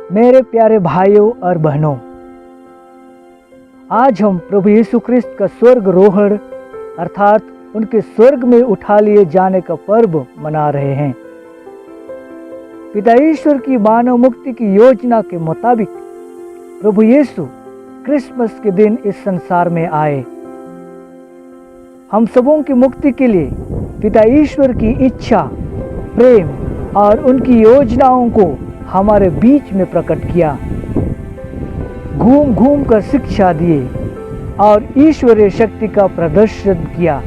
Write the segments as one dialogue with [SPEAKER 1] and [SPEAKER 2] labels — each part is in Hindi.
[SPEAKER 1] मेरे प्यारे भाइयों और बहनों, आज हम प्रभु यीशु ख्रिस्त का स्वर्गारोहण अर्थात उनके स्वर्ग में उठा लिए जाने का पर्व मना रहे हैं। पिता ईश्वर की मानव मुक्ति की योजना के मुताबिक प्रभु यीशु क्रिसमस के दिन इस संसार में आए। हम सबों की मुक्ति के लिए पिता ईश्वर की इच्छा, प्रेम और उनकी योजनाओं को हमारे बीच में प्रकट किया। घूम घूम कर शिक्षा दिए और ईश्वरीय शक्ति का प्रदर्शन किया।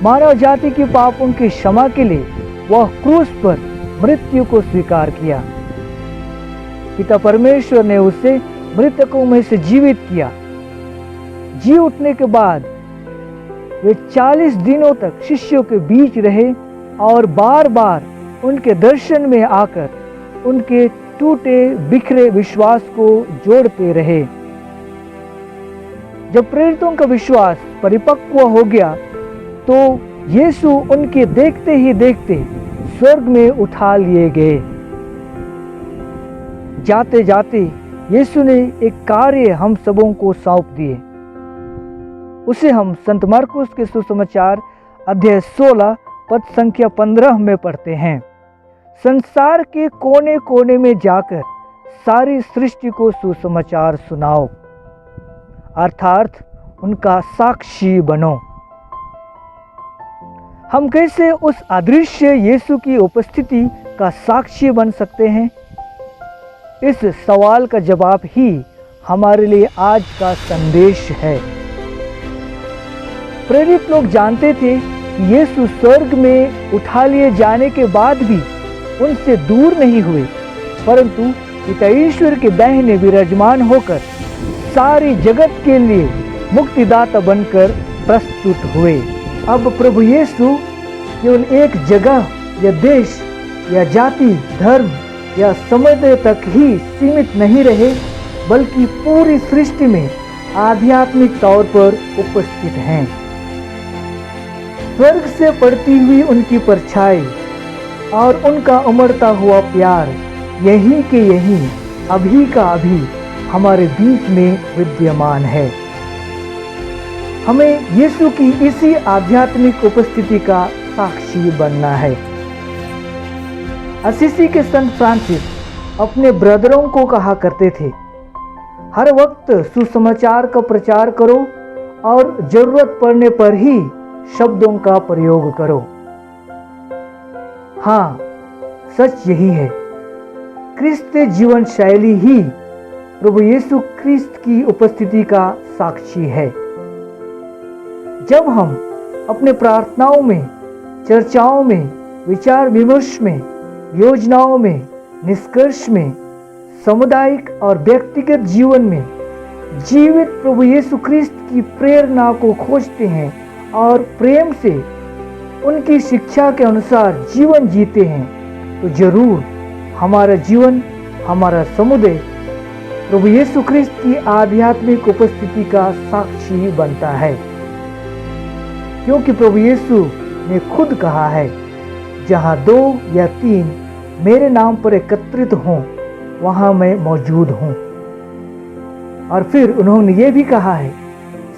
[SPEAKER 1] मानव जाति के पापों की क्षमा के लिए वह क्रूस पर मृत्यु को स्वीकार किया। पिता परमेश्वर ने उसे मृतकों में से जीवित किया। जी उठने के बाद वे 40 दिनों तक शिष्यों के बीच रहे और बार बार उनके दर्शन में आकर उनके टूटे बिखरे विश्वास को जोड़ते रहे। जब प्रेरितों का विश्वास परिपक्व हो गया तो यीशु उनके देखते ही देखते स्वर्ग में उठा लिए गए। जाते जाते यीशु ने एक कार्य हम सबों को सौंप दिए। उसे हम संत मरकुस के सुसमाचार अध्याय 16 पद संख्या 15 में पढ़ते हैं। संसार के कोने कोने में जाकर सारी सृष्टि को सुसमाचार सुनाओ, अर्थात उनका साक्षी बनो। हम कैसे उस अदृश्य यीशु की उपस्थिति का साक्षी बन सकते हैं? इस सवाल का जवाब ही हमारे लिए आज का संदेश है। प्रेरित लोग जानते थे कि यीशु स्वर्ग में उठा लिए जाने के बाद भी उनसे दूर नहीं हुए, परंतु पिता ईश्वर के दाहिने विराजमान होकर सारी जगत के लिए मुक्तिदाता बनकर प्रस्तुत हुए। अब प्रभु यीशु केवल एक जगह या देश या जाति, धर्म या समुदाय तक ही सीमित नहीं रहे, बल्कि पूरी सृष्टि में आध्यात्मिक तौर पर उपस्थित हैं। स्वर्ग से पड़ती हुई उनकी परछाई और उनका उमड़ता हुआ प्यार यही के यही अभी का अभी हमारे बीच में विद्यमान है। हमें यीशु की इसी आध्यात्मिक उपस्थिति का साक्षी बनना है। असीसी के संत फ्रांसिस अपने ब्रदरों को कहा करते थे, हर वक्त सुसमाचार का प्रचार करो और जरूरत पड़ने पर ही शब्दों का प्रयोग करो। हाँ, सच यही है। क्रिस्तीय जीवन शैली ही प्रभु यीशु क्रिस्त की उपस्थिति का साक्षी है। जब हम अपने प्रार्थनाओं में, चर्चाओं में, विचार विमर्श में, योजनाओं में, निष्कर्ष में, सामुदायिक और व्यक्तिगत जीवन में जीवित प्रभु यीशु क्रिस्त की प्रेरणा को खोजते हैं और प्रेम से उनकी शिक्षा के अनुसार जीवन जीते हैं, तो जरूर हमारा जीवन, हमारा समुदाय प्रभु यीशु ख्रिस्त की आध्यात्मिक उपस्थिति का साक्षी बनता है। क्योंकि प्रभु यीशु ने खुद कहा है, जहाँ 2 या 3 मेरे नाम पर एकत्रित हों, वहाँ मैं मौजूद हूँ। और फिर उन्होंने ये भी कहा है,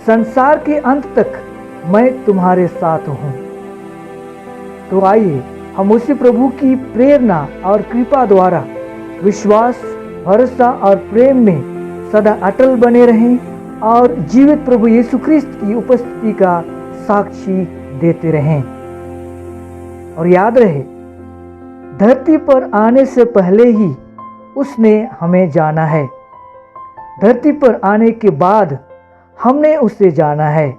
[SPEAKER 1] संसार के अंत तक मैं तुम्हारे साथ हूँ। तो आइए हम उसी प्रभु की प्रेरणा और कृपा द्वारा विश्वास, भरोसा और प्रेम में सदा अटल बने रहें और जीवित प्रभु यीशु ख्रिस्त की उपस्थिति का साक्षी देते रहें। और याद रहे, धरती पर आने से पहले ही उसने हमें जाना है, धरती पर आने के बाद हमने उसे जाना है,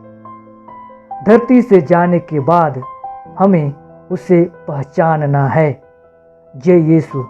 [SPEAKER 1] धरती से जाने के बाद हमें उसे पहचानना है। जय यीशु।